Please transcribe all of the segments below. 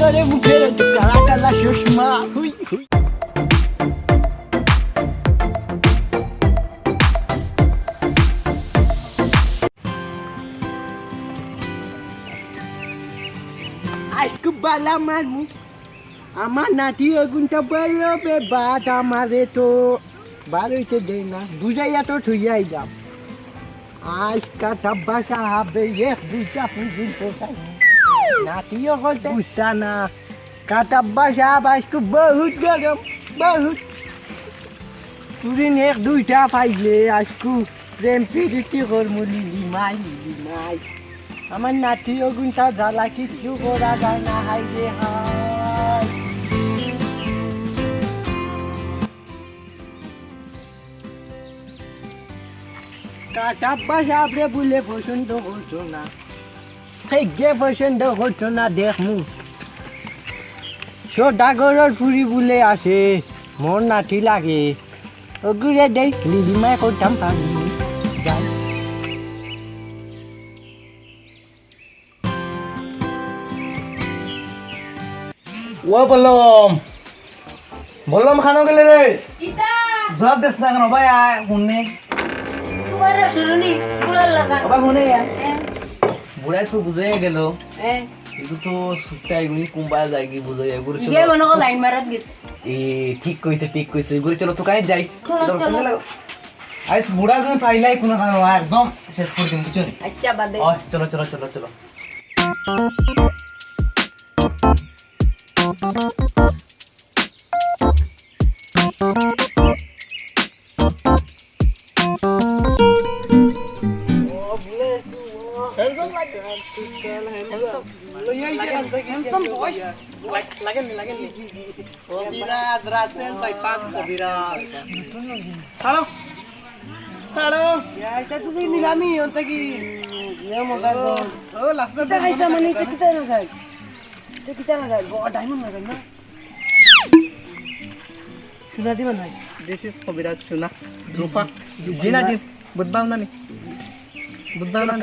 করে মুখের একটু কালা কালা চশমা হুই হুই আজকে বালা মারমু আমার নাতি ওগুনটা বললো বে বাট আমারে তো বার হইতে দে না বুঝাইয়া তো থুইয়াই যাম আজকা ডাব্বা সাহাবে এক দুইটা পুজিন পোষাই নাতিও বলতে বুঝতা না কাটাব্বা সাহাব আজকে বহুত গরম বহুত পুরিন এক দুইটা পাইলে আজকে প্রেম প্রীতি করমু লিমাই লিমাই আমার নাতি ওগুনটা জ্বালা কিছু করা যায় না হাই রে হাই কাটাব্বা সাহাবরে বলে পছন্দ করছো না সেই গে পছন্দ করছো না দেখমু সদাগরের ফুরি বলে আসে মোর নাতি লাগে ওগুরে দেই লিলিমাই করতাম পারি যাই ও বললাম বললাম খানো গেলে রে কিতা জবাব দেস না কেন ভাই আয় শুনে তোমার শুনুনি পুরাল লাগা ভাই শুনে বুড়াই তো বুঝে গেল হ্যাঁ কিন্তু তো সুটটা এগুলি কুম্বা যায় কি বুঝে এগুলো ইগে মনে কো লাইন মারাত গিস এ ঠিক কইছে এগুলো চলো তো কাই যাই চলো। আইস বুড়া যখন পাইলাই কোনো খানো একদম শেষ করে দিন বুঝছো আচ্ছা বাদে চলো শুনা দিবা নাই This is Kobiraj Chuna. Rupa. Jina jin. বুধবার না নি বুধবার না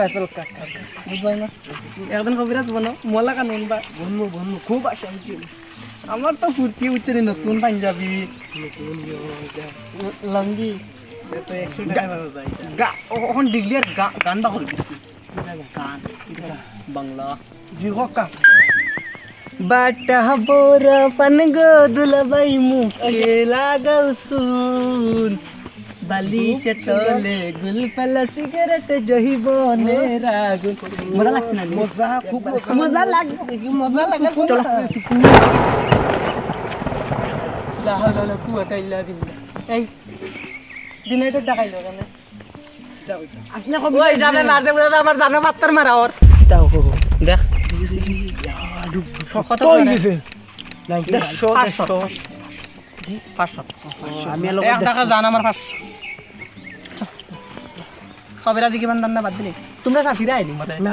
বুধবার না একদিন কবিরাজ বনো মলা কানুন বা বন্ধু খুব আশা হয়েছিল আমার তো ফুর্তি উঠছে নতুন পাঞ্জাবি লঙ্গি তো 100 টাকা পাওয়া যায় এখন ডিগলিয়ার গান বা করবি গান বাংলা জিগকা বাটা বোরা পান গো দুলাবাই মুখে লাগাল সুন বালিশে তলে গুলফলা সিগারেট জহিবনে রাগুন মজা লাগছে না মজা খুব মজা লাগে চলো লা হাওলা কুওয়াতা ইল্লা বিল্লাহ এই দিনে তো টাকাইলো কেন আপনি কবি ওই জানে মারতে বুঝা আমার জানো পাত্তর মারা ওর দাও দেখ কত গেছে 500 আমি এক টাকা জান আমার 500 কবিরাজি কিমান দাম না বাদ দিলি তোমরা সাথীরা আইনি মতে না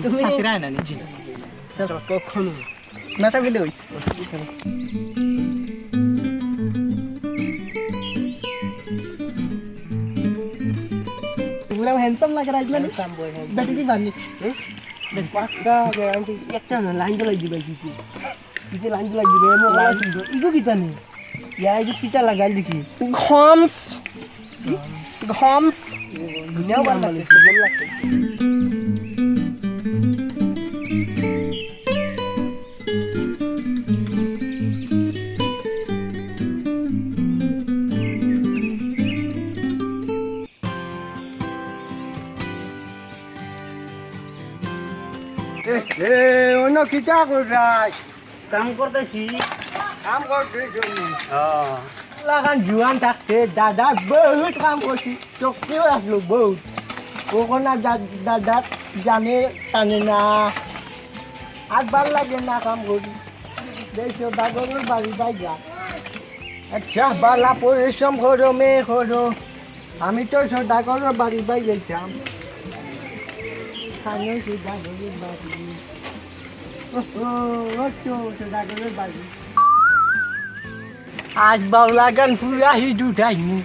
তুমি সাথীরা আইনা নি চলো কখনো না চাইলে ওই पूरा हैंडसम लग रहा है इसमें बैटरी की बानी পাক্কা গ্যারান্টি একটা না লাইন তো লাগি ভাই কিছু কিছু লাইন তো লাগি রে মো লাইন তো ইগো কিতা নি ইয়া ইগো পিতা লাগাই দেখি घॉम्स দুনিয়াও ভালো লাগছে সব লাগছে অন্য কিতা করাস काम করতেছি কাম করছিস লাগান জুয়ান থাকতে দাদা বহুত কাম করছি চোখতেও রাখলো বহুত কখনো দাদা জানে টানে না আর ভাল লাগে না কাম করি দেখছো দাদর বাড়ি বাই যা আচ্ছা বালা পরিশ্রম করো মেয়ে করো আমি তো সদাগরের বাড়ি বাই যেতাম স্থানীয় সদাগরের বাড়ি সদাগরের বাড়ি আজ বাউলা গান পুরা হিট উঠাইনি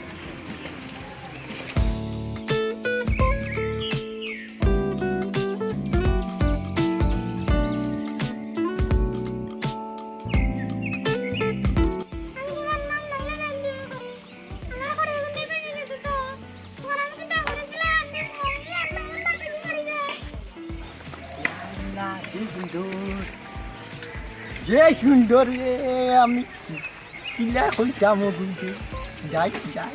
যে সুন্দর রে আমি কিলা কইতাম কিন্তু যাই যাই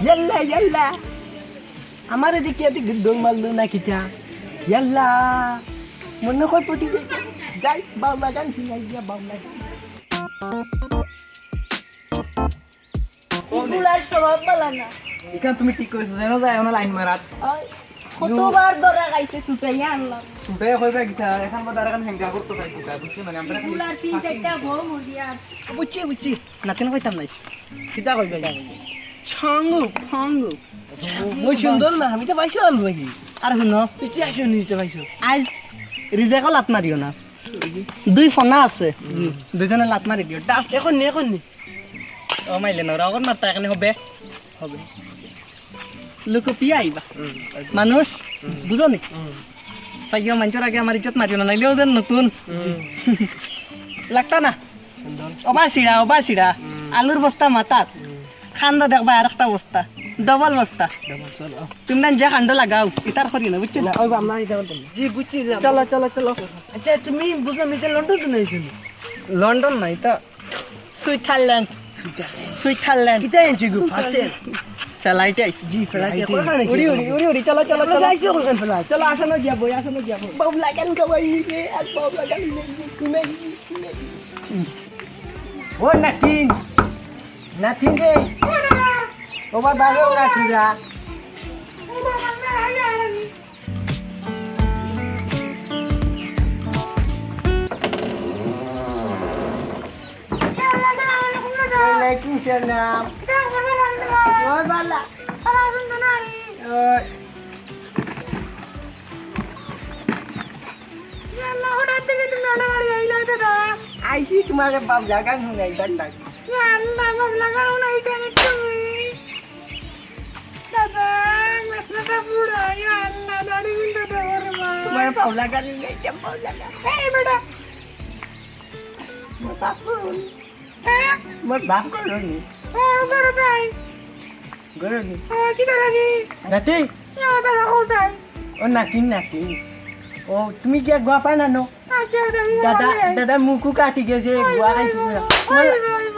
Yalla yalla. আমার এদিকে এদিকে ডং মারলো না কিটা ইয়াল্লা মনে হয় পটি যাই বাউলা গান শুনাই দিয়া বাউলা গান এগুলার স্বভাব ভালো না এখান তুমি ঠিক করেছো জানো যায় না লাইন মারাত কতবার ধরা খাইছে ছুটাইয়া আনলাম সুটাই হইবে গিতা এখন বাদার এখন হ্যাঙ্গা করতে পারি দুটা বুঝছো না আমরা এগুলার তিন চারটা ঘর মরিয়া বুঝছি বুঝছি নাতিন কইতাম নাই সিধা কইবে ছাঙ্গু ফাঙ্গু মই সুন্দর না আমি তো পাইছো আলু নাকি আর শুনো তুই কি আসো নিতে পাইছো আজ রিজাকে লাত মারিও না দুই ফোনা আছে দুজনে লাত মারি দিও ডাস এখন নি ও মাইলে না রাগন মারতা এখানে হবে হবে লোক পিয়া আইবা মানুষ বুঝো নি তাইও মানুষের আগে আমার ইজ্জত মারিও না নাইলেও যেন নতুন লাগতা না ওবা সিড়া আলুর বস্তা মাথাত খান্দা দেখবা আর একটা বস্তা ডবল বস্তা তুমি না যে খান্ড লাগাও ইতার করি না বুঝছো না জি বুঝছি চলো আচ্ছা তুমি বুঝো আমি লন্ডন তো নাই লন্ডন নাই তো সুইজারল্যান্ড এটা এনছি গো ফাসে ফ্লাইটে আইছি জি ফ্লাইটে উড়ি চলো যাইছো কোন ফ্লাইট চলো আসনো যাবো বাউলা গান গাওয়াই রে আর বাউলা গান শুনাই ও নাথিন রে ও বাবা রে ও নাথিরা Waalaikum salam. Oi bala. Oi. Yalla horat থেকে তুমি আড়াআড়ি আইলা দাদা। আইছি তোমারে বাপ লাগান হুনাই দাদা। Yalla বাপ লাগান হুনাই তুমি তুমি। দাদা মাসনাটা পুরা yalla দাড়ি গুন্ডা দেবরমা। তোমারে বাপ লাগান হুনাই কে বাপ লাগা। এই বেটা। বাপ মোর বাপ করো নি করে যাই করে নি কি লাগি নাতি দাদা কোথায় ও নাতি ও তুমি কি গোয়া পাই না নো দাদা মুখু কাটি গেছে গোয়া খাইছি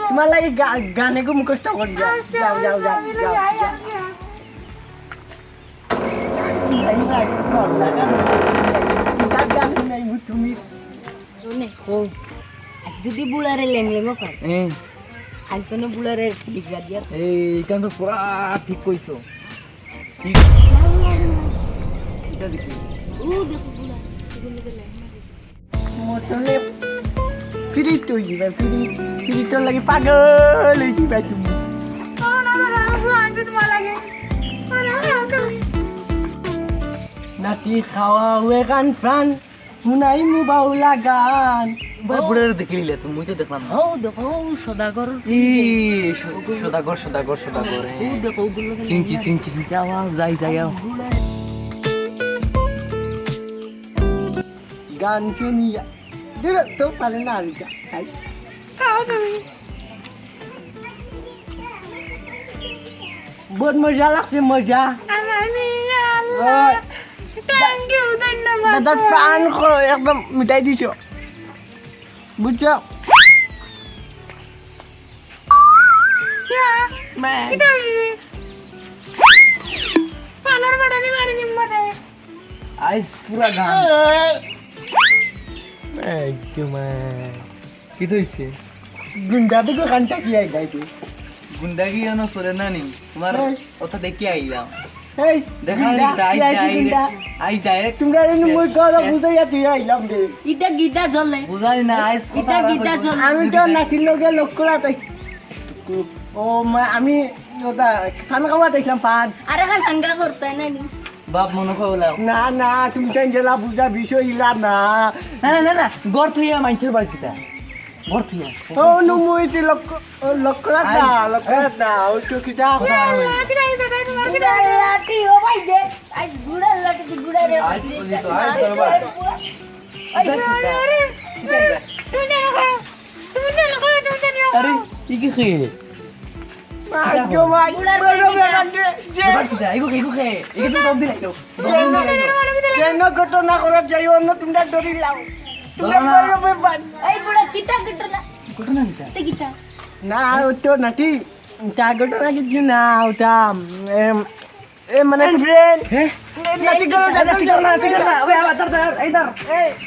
তোমার লাগে গানে গো মুখস্থ করি যাও তুমি যদি বুলারে লেংলেমো কর আইতনে বুলারে ডিগা দিয়া এই কান তো পুরা ঠিক কইছো ঠিক এটা দেখি ও দেখো বুলা এগুলো লেং মোটলে ফিরি তো যাবে ফিরি তো লাগি পাগল হই যাবে তুমি নাতি খাওয়া হয়ে গান প্রাণ শুনাই মু বাউলা গান বুড়ের দেখিলে তুমি তো দেখলাম না ও দেখো সদাগর ই সদাগর ও দেখো ওগুলো চিংচি যাওয়া যাই গান শুনিয়া দিলে তো পারে না আর খাই খাও তুমি বহুত মজা লাগছে মজা থ্যাংক ইউ ধন্যবাদ দাদা প্রাণ করো একদম মিটাই দিছো বুঝছো আইস পুরা গান কি হইছে গুন্ডা তো গানটা কি আই গাইছে গুন্ডাগি এনো সরে না নি তোমার কথা দেখি আইলাম এই দেখা আই ডাইরেক্ট তোমরা এনে মই কথা বুঝাইয়া তুই আইলাম রে ইটা গিদা জ্বলে বুঝাই না আইস ইটা গিদা জ্বলে আমি তো নাতির লগে লোক করা তাই ও আমি ওটা পান খাওয়া দেখলাম পান আর এখন হাঙ্গা করতে না নি বাপ মনে কইলাম না তুমি টেনজেলা বুঝা বিষয় ইলা না না গড় তুই মাইনছের বাড়িতে ঘর থেকে ও নো মুইতে লক্করাত না ওই তো কিটা বুড়া লাঠি ও ভাই দে আজ বুড়া লাঠি দি বুড়া রে আজ বলি তো আজ করবা আরে কি খেয়ে মাইগো মাই বড় বেগান্ডে যে বাচ্চা এগো খে এগো সব দিলাই তো যেন ঘটনা করে যাইও না তোমরা ডরি লাও তোমরা বড় বেবান এই বুড়া কিতা গটলা ঘটনা নিতা তে কিতা না ওটো নাটি তা ঘটনা কিছু না ওটা মানে ফ্রেন্ড হ্যাঁ নাটি করো নাতি কর না ওই আবার দার এই দার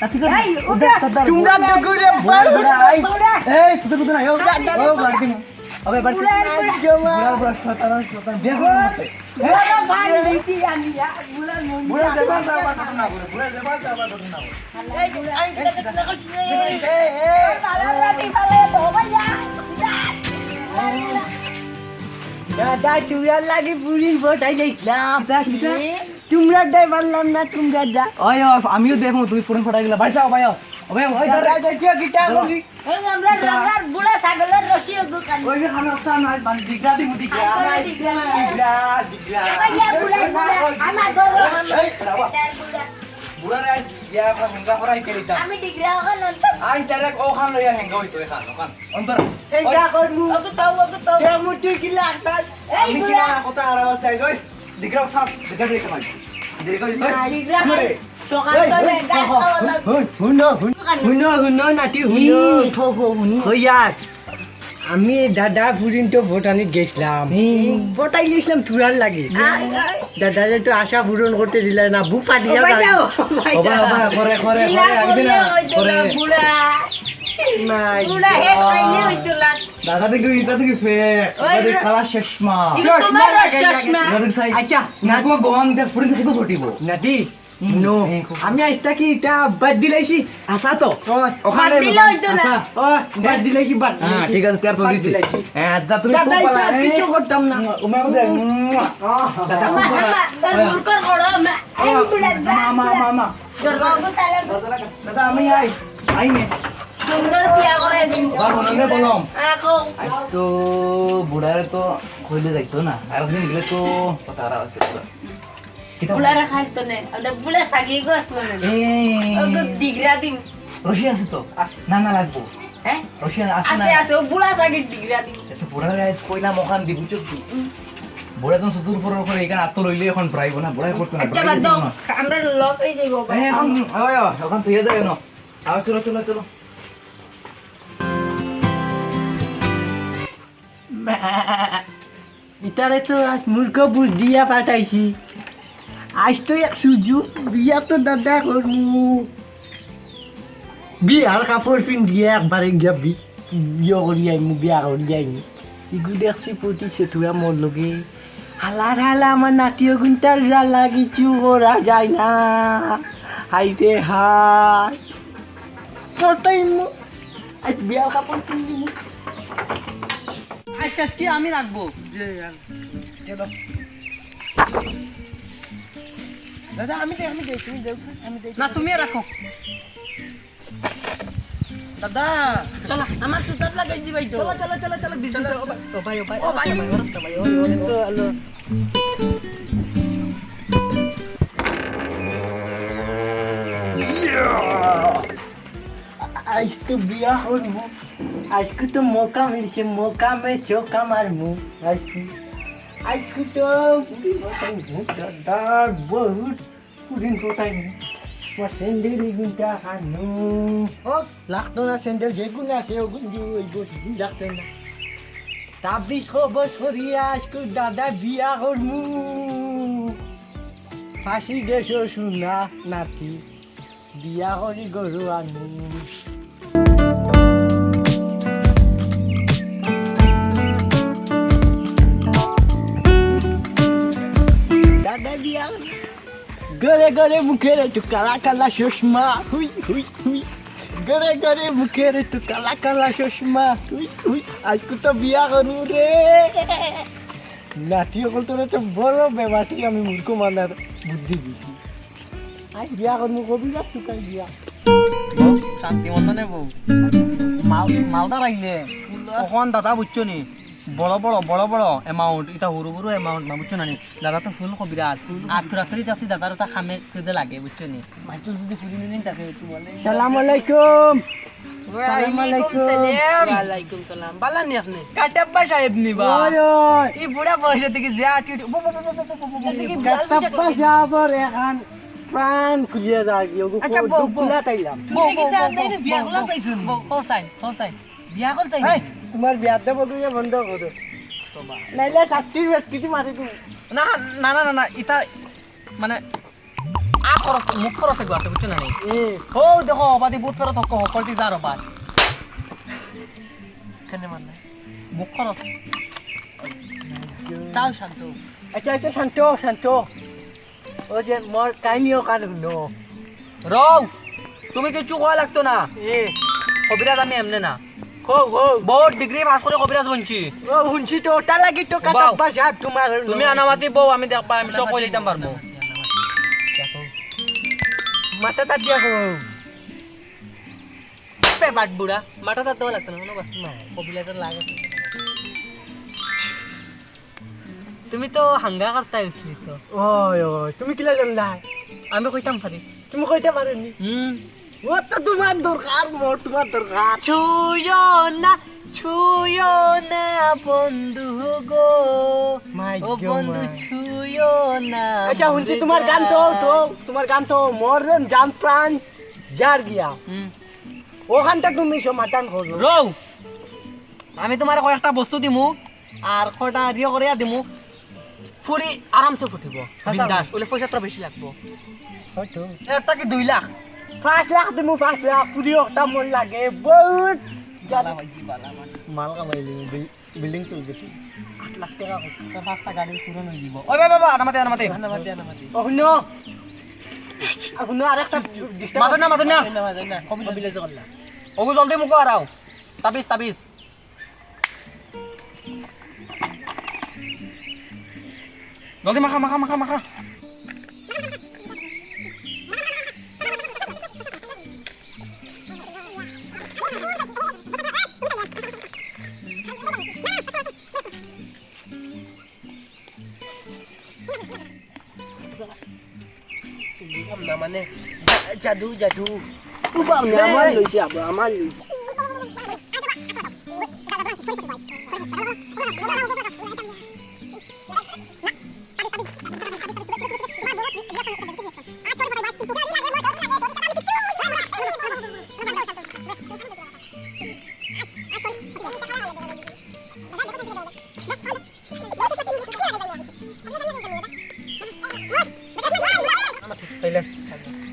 নাতি কর এই ওটা তোমরা তো করে বড় এই সুতো সুতো না ও বাড়ি আবে বাড়ি বুড়া বুড়া শতান দেখো বুড়া ভাই দিছি আমি বুড়া বুড়া দেবা না বুড়া দেবা না এই বুড়া লাঠি ফালে তো ভাই দাদা তোমরা লাগে পুলিশ ভোটাই দেখলাম তোমরা দেয় বললাম না তোমরা দা ওই আমিও দেখো তুমি পুরন ফটা গেলা বাড়ি যাও ভাইও ওই ওই দাদা দেখিও কিটা করি এই আমরা রাজার বুড়া ছাগলের রশিও দোকান ওই যে খানা ওস্তাদ না বান দিগা দি মুদি গা দিগলা ভাইয়া বুড়া আমার ঘর এই দাও বুড়া রে ইয়া হেঙ্গা ফরাই কেলিতা আমি ডিগ্রা হল আই ডাইরেক্ট ও খান লইয়া হেঙ্গা হইতো এখান ওখান অন্তর এই যা করমু ওকে তো কে মুটি কি লাগতাস এই আমি কি বুড়া না কথা আর আওয়াজ আই গই দিগরা সাথ দিগা দিগা কামাই দিগা ডিগ্রা দিগা সকাল তলে গাছ খাওয়া শুনো নাটি শুনো হইয়ার আমি দাদা পর্যন্ত ভোটানি গেছিলাম ভোটাই গেছিলাম চূড়ার লাগে দাদারে তো আশা পূরণ করতে দিলে না বুক ফাটিয়া ওবা ওবা করে করে করে আইবে না করে বুড়া নাই বুড়া হেড খাইলে হইতো লাগ দাদা দেখো এটা দেখি ফেক দাদা খালা চশমা তোমার চশমা দাদা সাই আচ্ছা না কো গোয়ান দে ফুড়ি দেখো ফটিব নাটি নো আমি আজটা কি এটা বাদ দিলাইছি আসা তো ওখানে বাদ দিলে হইতো না। বাদ দিলাইছি বাদ হ্যাঁ ঠিক আছে তার তো দিছি হ্যাঁ দাদা তুমি দাদা খুব ভালো কিছু করতাম না উমা দে দাদা খুব ভালো তোর মুরকর খড়া এই বুড়া মামা জরগো তালে দাদা আমি আই নে সুন্দর বিয়া করে দিন বাবা মনে বললাম আকো আজ তো বুড়ারে তো কইলে যাইতো না আর দিন গেলে তো কথা আর আছে বুড়ারা খাইতো না ওটা বুড়া সাগি গছ না ওগো ডিগ্রা দিন রশি আছে তো না না লাগবো হ্যাঁ রশি আছে না আছে আছে ও বুড়া সাগি ডিগ্রা দিন এত বুড়ারে আজ কইলা মখান দি বুঝছো কি বুড়া তো সুদূর পর করে এখানে আত্ম লইলে এখন প্রাইব না বুড়াই করতে না আচ্ছা বাদ দাও আমরা লস হয়ে যাইবো এখন এখন তুই যাই না আও চলো চলো চলো ইতারে তো আজ মূর্খ বুঝ দিয়া পাঠাইছি আজ তো এক সুযোগ বিয়া তো দাদা করমু বিয়ার কাপড় পিন্ধিয়ে একবারে যাবি বিয়া করি আইমু বিয়া করি আইমু ইগু দেখছি পটিছে তোরা মোর লগে হালার হালা আমার নাতিও গুন্তার জ্বালা কিছু করা যায় না হাইতে হাই কতইমু আজ বিয়ার কাপড় পিন্ধিমু আচ্ছা আজকে আমি রাখবো দাদা আমি দে তুমি দেখ আমি দে না তুমি রাখো দাদা চল আমার সুতাত লাগাই দিবাই তো চলো চলো চলো চলো বিজনেস ও ভাই রাস্তা ভাই তো হ্যালো আজ তো বিয়া করবো আজকে তো মৌকা মিলছে মৌকা মে চৌকা মারমু আজকে তো দাদার বহুত পুদিন ফোটাইমু আমার স্যান্ডেল এগুনটা খানো হোক লাগতো না স্যান্ডেল যেগুলো আছে ওগুন দিয়ে ওই বসে লাগতো না 26 বছর আজকে দাদা বিয়া করমু ফাঁসি দেশ শুনা নাতি বিয়া করি গরু আনু দাদা বিয়া গরে গরে মুখের একটু কালা কালা চশমা হুই হুই হুই গরে গরে মুখের একটু কালা কালা চশমা হুই হুই আজকে তো বিয়া করু রে নাতি অকল তোর তো বড় বেমাটি আমি মূর্খ মানার বুদ্ধি দিছি আজ বিয়া করবো কবি না তুকাই বিয়া শান্তি মতো নেবো মালদা রাখলে তখন দাদা বুঝছো নি বড় বড় এমাউন্ট এটা সরু সরু এমাউন্ট না বুঝছো না নি দাদা তো ফুল কবিরাজ আর থুরাথুরিত আছে দাদার ওটা খামে খুঁজে লাগে বুঝছো নি মাইতো যদি ফুলি নিন তাকে তোমালে সালাম আলাইকুম সালাম আলাইকুম ওয়ালাইকুম সালাম বালা নি আপনি কাটাব্বা সাহেব নি বা ওই ওই এই বুড়া বয়সে থেকে যা কাটাপ্পা যাবর এখন প্রাণ খুলিয়া যাবি ওগো আচ্ছা, বউ, বউ। খুলা তাইলাম তুমি কি জান নাই বিয়া হলা চাইছুন হোসাইন বিয়া হল চাই এই, তোমার বিয়ার দেবো তুমি বন্ধ করো নাইলে চাকরির বেশ কিছু মারি তুমি না না না না না এটা মানে আ খরচ মুখ খরচ এগো আছে বুঝছো না নি ও দেখো বাদি বহুত ফেরত হক হকলটি যার বাদ কেন মানে মুখ খরচ তাও শান্ত আচ্ছা আচ্ছা শান্ত শান্ত ও যে মোর কাহিনীও কার শুনো রও তুমি কিছু কোয়া লাগতো না কবিরাজ আমি এমনে না হো হো বহুত ডিগ্রি পাস করে কবিরাজ বনছি ও শুনছি তো ওটা লাগি তো কাটাপ্পা সাহেব তোমার তুমি আনামাতি বউ আমি দেখবা আমি সব কই লইতাম পারবো মাথা তাত দিয়া হো পে বাট বুড়া মাথা তার দেওয়া লাগতো না কোনো কথা না কবিরাজের লাগে তুমি তো হাঙ্গা করতে উঠলিছ ওই ওই তুমি কিলা জানলা আমি কইতাম পারি তুমি কইতে পারোনি ও তো তোমার দরকার মোর তোমার দরকার ছুঁয়ো না বন্ধু গো মাই ও বন্ধু ছুঁয়ো না আচ্ছা শুনছি তোমার গান তো তোমার গান তো মোর জান প্রাণ যার গিয়া ওখানটা তুমি সমাধান করো রৌ আমি তোমার কয়েকটা বস্তু দিমু আর কয়টা রিও করিয়া দিমু ফুরি আরামসে ফুটিব বিন্দাস ওলে পয়সাটা বেশি লাগবো হয়তো একটা কি 2 লাখ 5 লাখ দিমু 5 লাখ পুরি ওটা মোর লাগে বহুত বালা ভাইজি বালা মানে মাল কামাইলি বিল্ডিং তো গেছি 8 লাখ টাকা কত পাঁচটা গাড়ির পুরো হয়ে যাব ওই বাবা আনামাতে ও শুনো শুনো আরেকটা মাদন না কবিলে করলা ওগো জলদি মুকো আরাও তাবিজ জলদি মাখা না মানে জাদু আমার লইছি আমার লইছি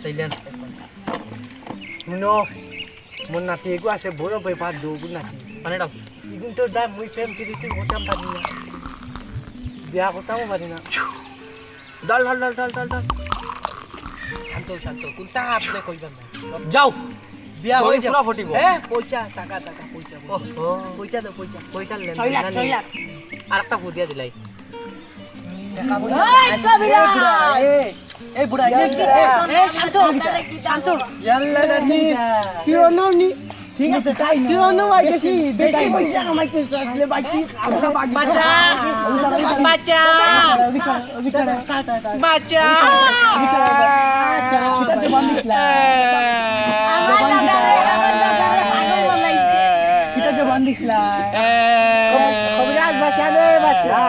সাইলেন্ট শুনো মোর নাতি এগো আছে বড় ব্যাপার দৌড় নাতি মানে দাও ইগুন তো যা মুই প্রেম করিতে হতাম পারি না বিয়া করতামও পারি না ডাল শান্ত কোনটা আপনি কইবেন না যাও বিয়া হয়ে পুরা ফটিব পয়সা টাকা পয়সা পয়সা লেন আর একটা ফুট দিয়া দিলাই এই বুড়া শান্ত ইয়াল্লা নানি কিরনো নি ঠিক আছে তাই কিরনো আইছি বেশি পয়সা কামাইতে চাইলে বাইকি আমরা বাচ্চা খবরাজ বাঁচাবে বাঁচা